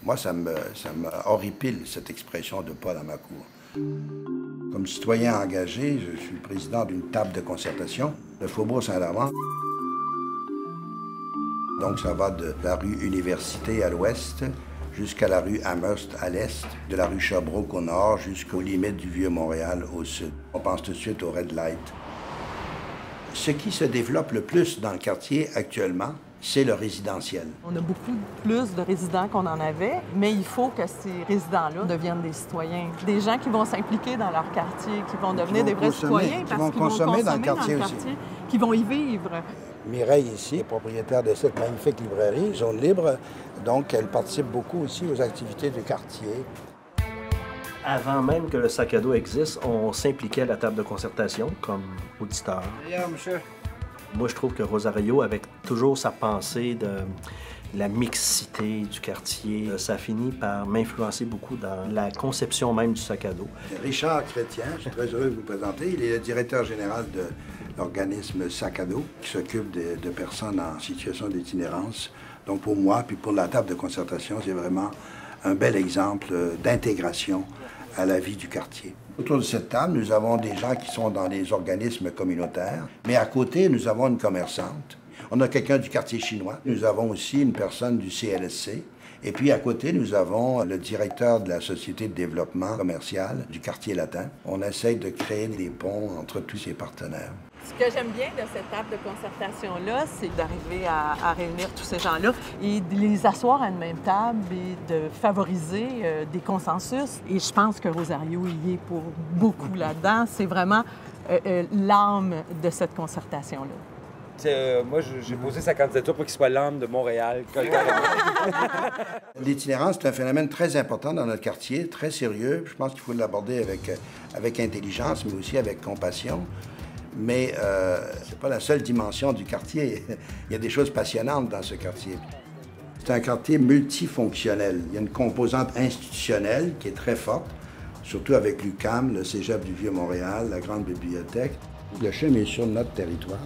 Moi, ça me horripile, cette expression de pas dans ma cour. Comme citoyen engagé, je suis président d'une table de concertation, le Faubourg Saint-Laurent. Donc, ça va de la rue Université à l'ouest jusqu'à la rue Amherst à l'est, de la rue Sherbrooke au nord jusqu'aux limites du Vieux-Montréal au sud. On pense tout de suite au Red Light. Ce qui se développe le plus dans le quartier actuellement, c'est le résidentiel. On a beaucoup plus de résidents qu'on en avait, mais il faut que ces résidents-là deviennent des citoyens. Des gens qui vont s'impliquer dans leur quartier, qui vont devenir des vrais citoyens parce qu'ils vont consommer dans le quartier aussi. Qui vont y vivre. Mireille, ici, est propriétaire de cette magnifique librairie, Zone Libre, donc elle participe beaucoup aussi aux activités du quartier. Avant même que le sac à dos existe, on s'impliquait à la table de concertation comme auditeur. Monsieur. Moi, je trouve que Rosario, avec toujours sa pensée de la mixité du quartier, ça finit par m'influencer beaucoup dans la conception même du sac à dos. Richard Chrétien, je suis très heureux de vous présenter. Il est le directeur général de l'organisme Sac à dos, qui s'occupe de personnes en situation d'itinérance. Donc pour moi, puis pour la table de concertation, c'est vraiment un bel exemple d'intégration à la vie du quartier. Autour de cette table, nous avons des gens qui sont dans les organismes communautaires, mais à côté, nous avons une commerçante. On a quelqu'un du quartier chinois. Nous avons aussi une personne du CLSC. Et puis à côté, nous avons le directeur de la Société de développement commercial du quartier latin. On essaye de créer des ponts entre tous ces partenaires. Ce que j'aime bien de cette table de concertation-là, c'est d'arriver à réunir tous ces gens-là et de les asseoir à une même table et de favoriser des consensus. Et je pense que Rosario y est pour beaucoup là-dedans. C'est vraiment l'âme de cette concertation-là. Moi, j'ai posé sa candidature pour qu'il soit l'âme de Montréal. L'itinérance, c'est un phénomène très important dans notre quartier, très sérieux. Je pense qu'il faut l'aborder avec intelligence, mais aussi avec compassion. Mais ce n'est pas la seule dimension du quartier. Il y a des choses passionnantes dans ce quartier. C'est un quartier multifonctionnel. Il y a une composante institutionnelle qui est très forte, surtout avec l'UQAM, le Cégep du Vieux-Montréal, la grande bibliothèque. Le CHUM est sur notre territoire.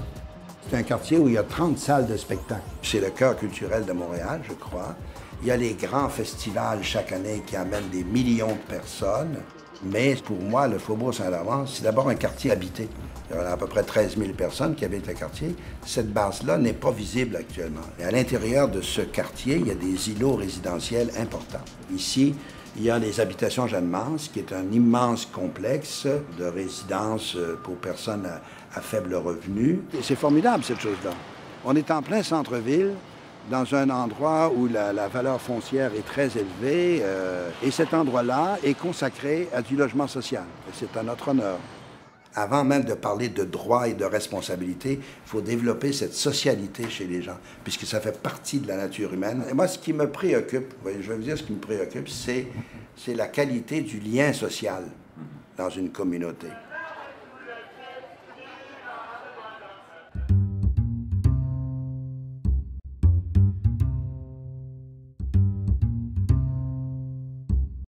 C'est un quartier où il y a 30 salles de spectacle. C'est le cœur culturel de Montréal, je crois. Il y a les grands festivals chaque année qui amènent des millions de personnes. Mais pour moi, le Faubourg Saint-Laurent, c'est d'abord un quartier habité. Il y a à peu près 13 000 personnes qui habitent le quartier. Cette base-là n'est pas visible actuellement. Et à l'intérieur de ce quartier, il y a des îlots résidentiels importants. Ici, il y a les habitations Jeanne-Mance, qui est un immense complexe de résidence pour personnes à faible revenu. Et c'est formidable, cette chose-là. On est en plein centre-ville, dans un endroit où la valeur foncière est très élevée, et cet endroit-là est consacré à du logement social. C'est à notre honneur. Avant même de parler de droit et de responsabilité, il faut développer cette socialité chez les gens, puisque ça fait partie de la nature humaine. Et moi, ce qui me préoccupe, je vais vous dire ce qui me préoccupe, c'est la qualité du lien social dans une communauté.